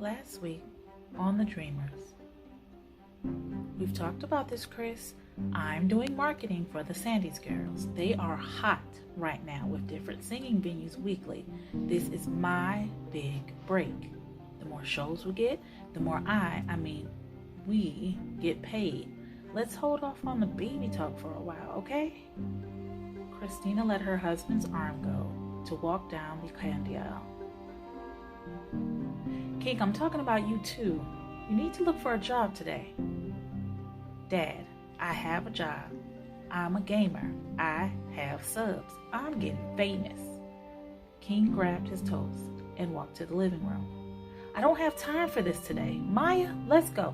Last week on The Dreamers, we've talked about this, Chris. I'm doing marketing for the Sandy's Girls. They are hot right now with different singing venues weekly. This is my big break. The more shows we get, the more we get paid. Let's hold off on the baby talk for a while, okay? Christina let her husband's arm go to walk down the candy aisle. King, I'm talking about you too. You need to look for a job today. Dad, I have a job. I'm a gamer. I have subs. I'm getting famous. King grabbed his toast and walked to the living room. I don't have time for this today. Maya, let's go.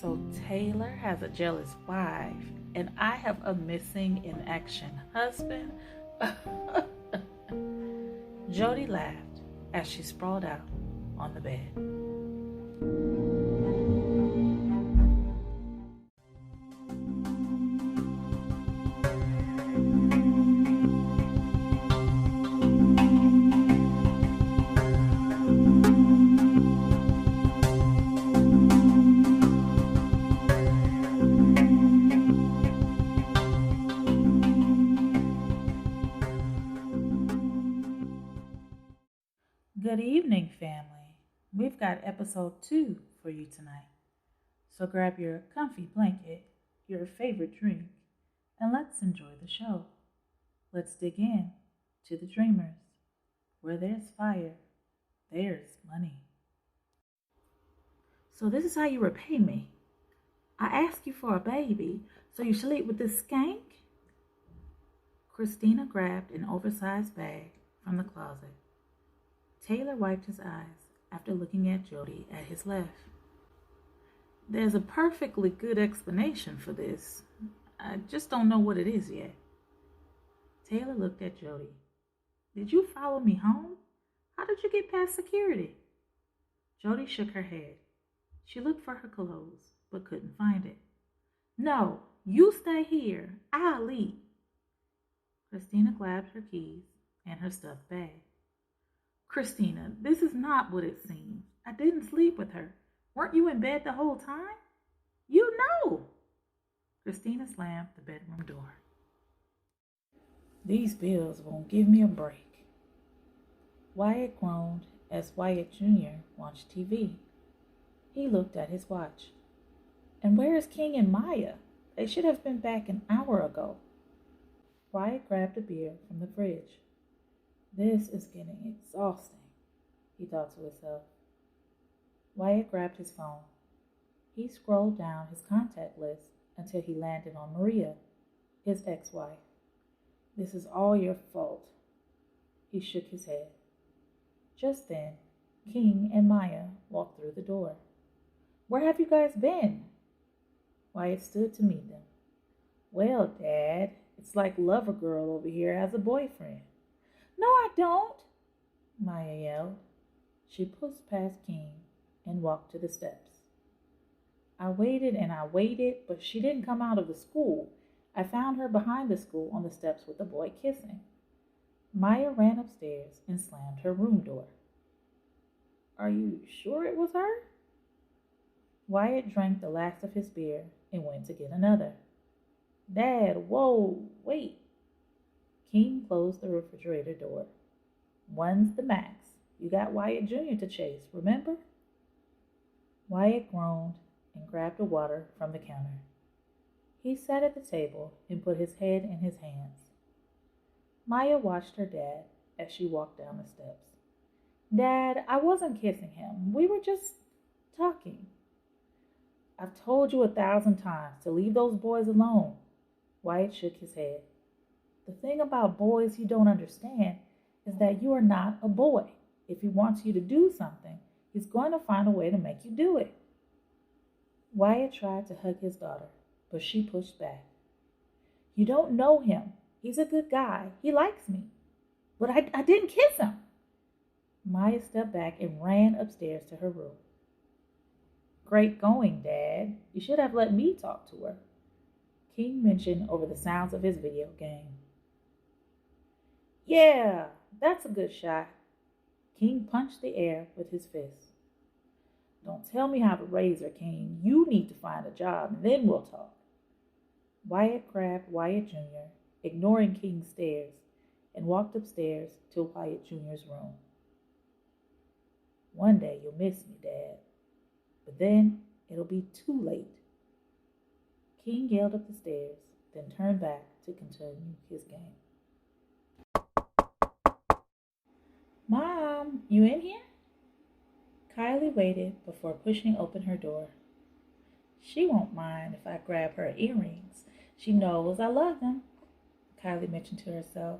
So Taylor has a jealous wife, and I have a missing in action husband. Jodi laughed as she sprawled out on the bed. Good evening, family. We've got episode 2 for you tonight. So grab your comfy blanket, your favorite drink, and let's enjoy the show. Let's dig in to The Dreamers. Where there's fire, there's money. So this is how you repay me. I asked you for a baby, so you sleep with this skank? Christina grabbed an oversized bag from the closet. Taylor wiped his eyes after looking at Jodi at his left. There's a perfectly good explanation for this. I just don't know what it is yet. Taylor looked at Jodi. Did you follow me home? How did you get past security? Jodi shook her head. She looked for her clothes, but couldn't find it. No, you stay here. I'll leave. Christina grabbed her keys and her stuffed bag. Christina, this is not what it seems. I didn't sleep with her. Weren't you in bed the whole time? You know. Christina slammed the bedroom door. These bills won't give me a break. Wyatt groaned as Wyatt Jr. watched TV. He looked at his watch. And where is King and Maya? They should have been back an hour ago. Wyatt grabbed a beer from the fridge. This is getting exhausting, he thought to himself. Wyatt grabbed his phone. He scrolled down his contact list until he landed on Maria, his ex-wife. This is all your fault. He shook his head. Just then, King and Maya walked through the door. Where have you guys been? Wyatt stood to meet them. Well, Dad, it's like Lover Girl over here has a boyfriend. No, I don't, Maya yelled. She pushed past King and walked to the steps. I waited and I waited, but she didn't come out of the school. I found her behind the school on the steps with the boy kissing. Maya ran upstairs and slammed her room door. Are you sure it was her? Wyatt drank the last of his beer and went to get another. Dad, whoa, wait. King closed the refrigerator door. One's the max. You got Wyatt Jr. to chase, remember? Wyatt groaned and grabbed a water from the counter. He sat at the table and put his head in his hands. Maya watched her dad as she walked down the steps. Dad, I wasn't kissing him. We were just talking. I've told you 1,000 times to leave those boys alone. Wyatt shook his head. The thing about boys you don't understand is that you are not a boy. If he wants you to do something, he's going to find a way to make you do it. Wyatt tried to hug his daughter, but she pushed back. You don't know him. He's a good guy. He likes me. But I didn't kiss him. Maya stepped back and ran upstairs to her room. Great going, Dad. You should have let me talk to her. King mentioned over the sounds of his video game. Yeah, that's a good shot. King punched the air with his fist. Don't tell me how to raise her, King. You need to find a job, and then we'll talk. Wyatt grabbed Wyatt Jr., ignoring King's stares, and walked upstairs to Wyatt Jr.'s room. One day you'll miss me, Dad, but then it'll be too late. King yelled up the stairs, then turned back to continue his game. Mom, you in here? Kylie waited before pushing open her door. She won't mind if I grab her earrings. She knows I love them, Kylie mentioned to herself.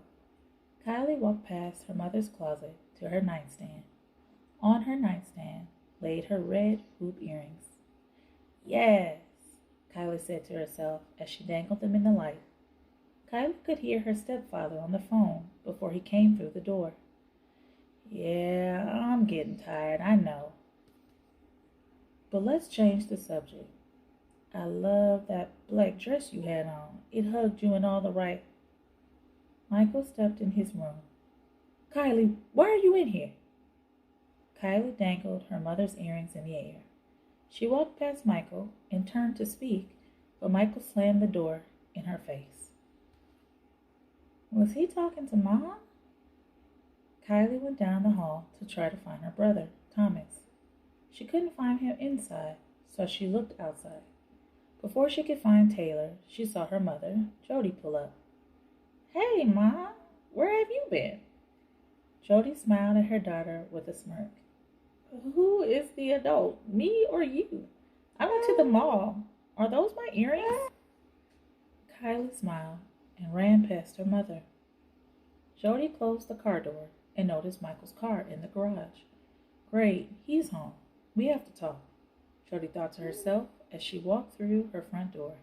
Kylie walked past her mother's closet to her nightstand. On her nightstand laid her red hoop earrings. Yes, Kylie said to herself as she dangled them in the light. Kylie could hear her stepfather on the phone before he came through the door. Yeah, I'm getting tired, I know. But let's change the subject. I love that black dress you had on. It hugged you in all the right. Michael stepped in his room. Kylie, why are you in here? Kylie dangled her mother's earrings in the air. She walked past Michael and turned to speak, but Michael slammed the door in her face. Was he talking to Mom? Kylie went down the hall to try to find her brother, Thomas. She couldn't find him inside, so she looked outside. Before she could find Taylor, she saw her mother, Jodi, pull up. Hey, Mom, where have you been? Jodi smiled at her daughter with a smirk. Who is the adult, me or you? I went to the mall. Are those my earrings? Kylie smiled and ran past her mother. Jodi closed the car door and noticed Michael's car in the garage. Great, he's home. We have to talk, Jodi thought to herself as she walked through her front door.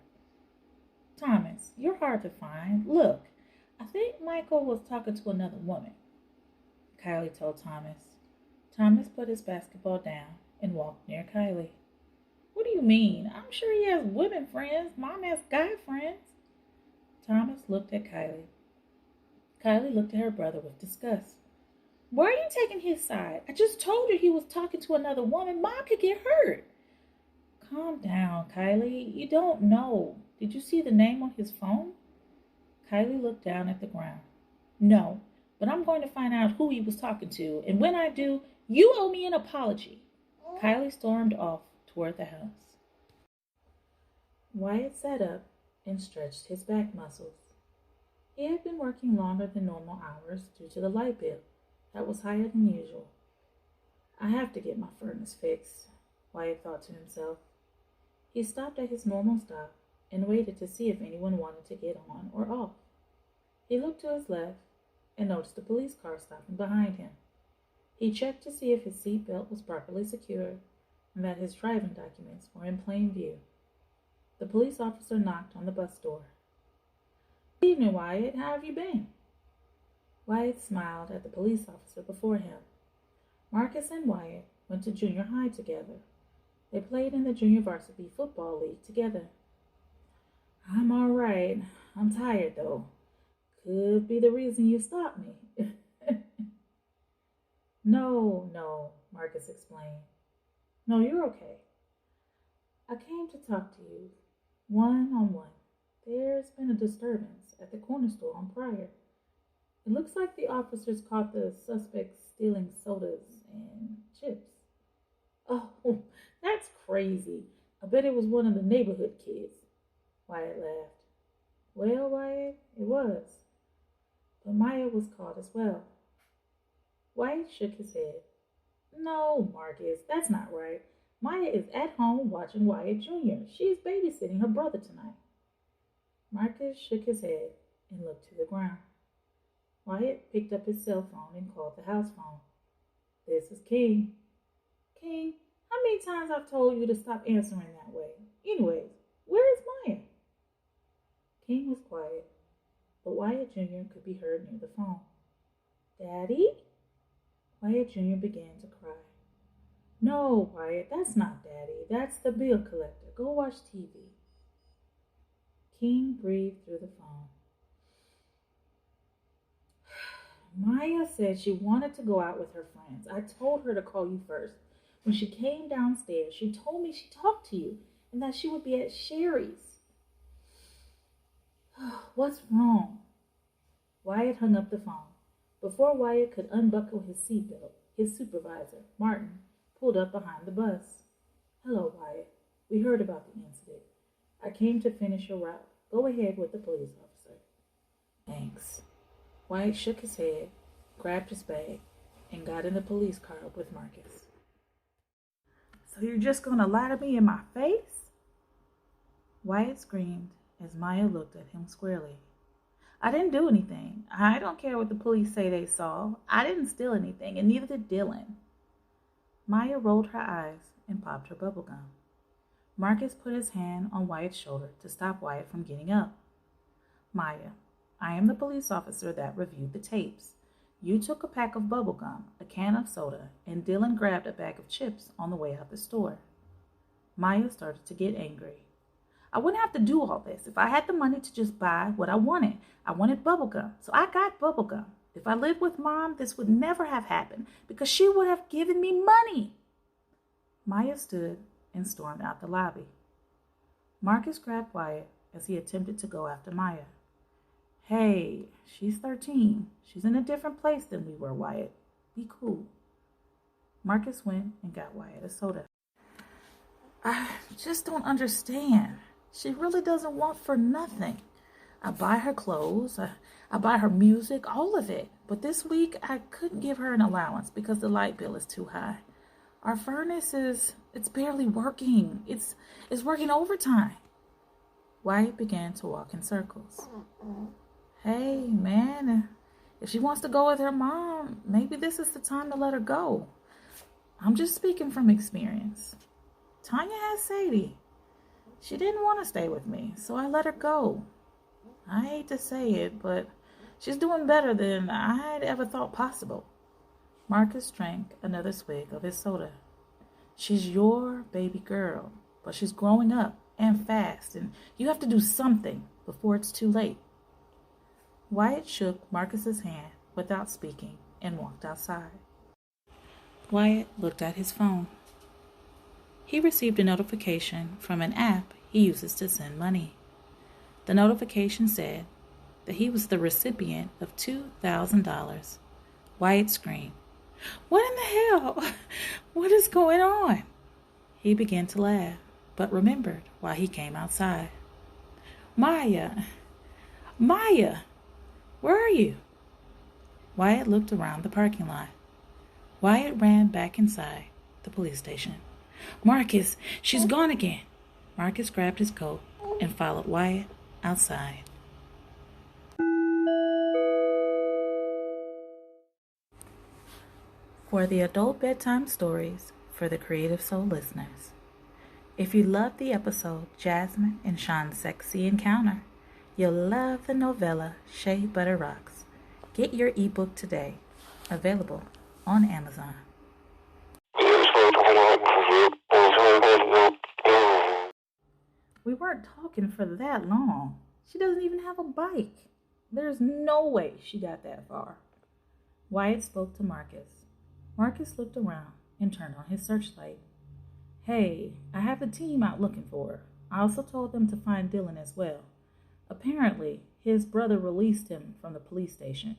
Thomas, you're hard to find. Look, I think Michael was talking to another woman, Kylie told Thomas. Thomas put his basketball down and walked near Kylie. What do you mean? I'm sure he has women friends. Mom has guy friends. Thomas looked at Kylie. Kylie looked at her brother with disgust. Why are you taking his side? I just told you he was talking to another woman. Mom could get hurt. Calm down, Kylie. You don't know. Did you see the name on his phone? Kylie looked down at the ground. No, but I'm going to find out who he was talking to, and when I do, you owe me an apology. Kylie stormed off toward the house. Wyatt sat up and stretched his back muscles. He had been working longer than normal hours due to the light bill that was higher than usual. I have to get my furnace fixed, Wyatt thought to himself. He stopped at his normal stop and waited to see if anyone wanted to get on or off. He looked to his left and noticed a police car stopping behind him. He checked to see if his seat belt was properly secured and that his driving documents were in plain view. The police officer knocked on the bus door. Good evening, Wyatt. How have you been? Wyatt smiled at the police officer before him. Marcus and Wyatt went to junior high together. They played in the junior varsity football league together. I'm all right. I'm tired, though. Could be the reason you stopped me. No, Marcus explained. No, you're okay. I came to talk to you, one-on-one. There's been a disturbance at the corner store on Pryor. It looks like the officers caught the suspects stealing sodas and chips. Oh, that's crazy. I bet it was one of the neighborhood kids, Wyatt laughed. Well, Wyatt, it was. But Maya was caught as well. Wyatt shook his head. No, Marcus, that's not right. Maya is at home watching Wyatt Jr. She is babysitting her brother tonight. Marcus shook his head and looked to the ground. Wyatt picked up his cell phone and called the house phone. This is King. King, how many times I've told you to stop answering that way? Anyways, where is Maya? King was quiet, but Wyatt Jr. could be heard near the phone. Daddy? Wyatt Jr. began to cry. No, Wyatt, that's not Daddy. That's the bill collector. Go watch TV. King breathed through the phone. Maya said she wanted to go out with her friends. I told her to call you first. When she came downstairs, she told me she talked to you and that she would be at Sherry's. What's wrong? Wyatt hung up the phone. Before Wyatt could unbuckle his seatbelt, his supervisor, Martin, pulled up behind the bus. Hello, Wyatt. We heard about the incident. I came to finish your route. Go ahead with the police officer. Thanks. Wyatt shook his head, grabbed his bag, and got in the police car with Marcus. So you're just going to lie to me in my face? Wyatt screamed as Maya looked at him squarely. I didn't do anything. I don't care what the police say they saw. I didn't steal anything, and neither did Dylan. Maya rolled her eyes and popped her bubble gum. Marcus put his hand on Wyatt's shoulder to stop Wyatt from getting up. Maya, I am the police officer that reviewed the tapes. You took a pack of bubble gum, a can of soda, and Dylan grabbed a bag of chips on the way out the store. Maya started to get angry. I wouldn't have to do all this if I had the money to just buy what I wanted. I wanted bubblegum, so I got bubblegum. If I lived with Mom, this would never have happened because she would have given me money. Maya stood and stormed out the lobby. Marcus grabbed Wyatt as he attempted to go after Maya. Hey, she's 13. She's in a different place than we were, Wyatt. Be cool. Marcus went and got Wyatt a soda. I just don't understand. She really doesn't want for nothing. I buy her clothes, I buy her music, all of it. But this week, I couldn't give her an allowance because the light bill is too high. Our furnace it's barely working. It's working overtime. Wyatt began to walk in circles. Hey, man, if she wants to go with her mom, maybe this is the time to let her go. I'm just speaking from experience. Tanya has Sadie. She didn't want to stay with me, so I let her go. I hate to say it, but she's doing better than I'd ever thought possible. Marcus drank another swig of his soda. She's your baby girl, but she's growing up and fast, and you have to do something before it's too late. Wyatt shook Marcus's hand without speaking and walked outside. Wyatt looked at his phone. He received a notification from an app he uses to send money. The notification said that he was the recipient of $2,000. Wyatt screamed, "What in the hell? What is going on?" He began to laugh, but remembered why he came outside. Maya, where are you?" Wyatt looked around the parking lot. Wyatt ran back inside the police station. "Marcus, she's gone again." Marcus grabbed his coat and followed Wyatt outside. For the Adult Bedtime Stories for the Creative Soul listeners. If you loved the episode Jasmine and Sean's Sexy Encounter, you'll love the novella Shea Butter Rocks. Get your ebook today. Available on Amazon. We weren't talking for that long. She doesn't even have a bike. There's no way she got that far. Wyatt spoke to Marcus. Marcus looked around and turned on his searchlight. Hey, I have a team out looking for her. I also told them to find Dylan as well. Apparently, his brother released him from the police station.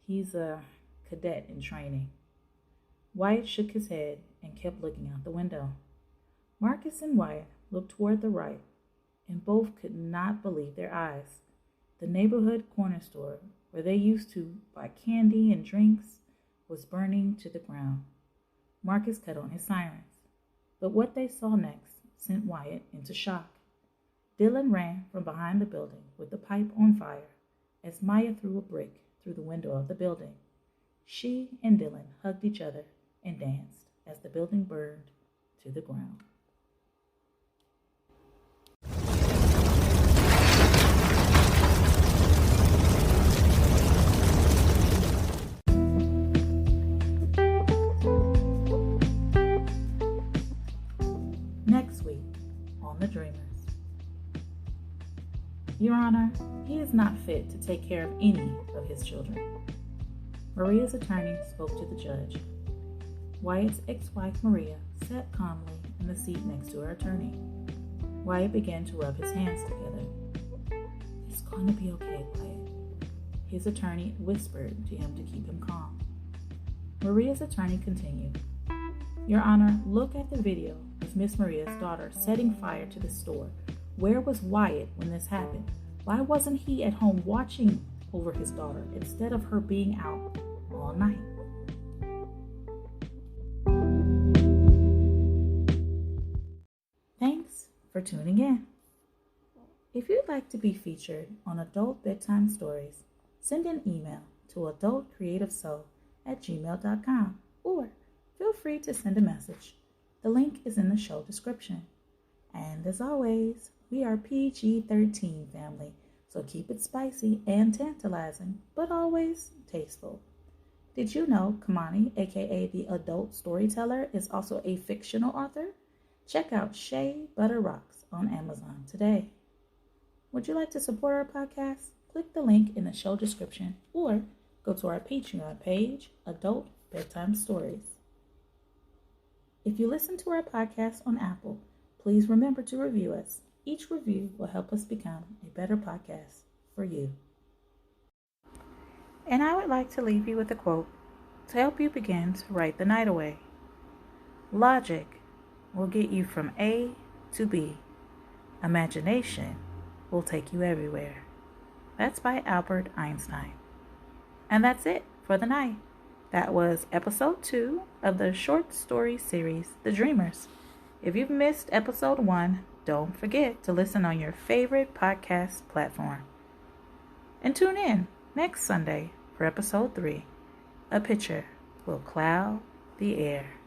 He's a cadet in training. Wyatt shook his head and kept looking out the window. Marcus and Wyatt looked toward the right, and both could not believe their eyes. The neighborhood corner store, where they used to buy candy and drinks, was burning to the ground. Marcus cut on his sirens, but what they saw next sent Wyatt into shock. Dylan ran from behind the building with the pipe on fire as Maya threw a brick through the window of the building. She and Dylan hugged each other and danced as the building burned to the ground. Next week on The Dreamers. Your Honor, he is not fit to take care of any of his children. Maria's attorney spoke to the judge. Wyatt's ex-wife Maria sat calmly in the seat next to her attorney. Wyatt began to rub his hands together. "It's going to be okay, Wyatt," his attorney whispered to him to keep him calm. Maria's attorney continued. "Your Honor, look at the video of Miss Maria's daughter setting fire to the store. Where was Wyatt when this happened? Why wasn't he at home watching over his daughter instead of her being out all night?" Thanks for tuning in. If you'd like to be featured on Adult Bedtime Stories, send an email to adultcreativesoul@gmail.com or feel free to send a message. The link is in the show description. And as always, we are PG-13 family, so keep it spicy and tantalizing, but always tasteful. Did you know Kamani, aka the adult storyteller, is also a fictional author? Check out Shea Butter Rocks on Amazon today. Would you like to support our podcast? Click the link in the show description or go to our Patreon page, Adult Bedtime Stories. If you listen to our podcast on Apple, please remember to review us. Each review will help us become a better podcast for you. And I would like to leave you with a quote to help you begin to write the night away. Logic will get you from A to B. Imagination will take you everywhere. That's by Albert Einstein. And that's it for the night. That was episode 2 of the short story series, The Dreamers. If you've missed episode 1, don't forget to listen on your favorite podcast platform. And tune in next Sunday for episode 3. A picture will cloud the air.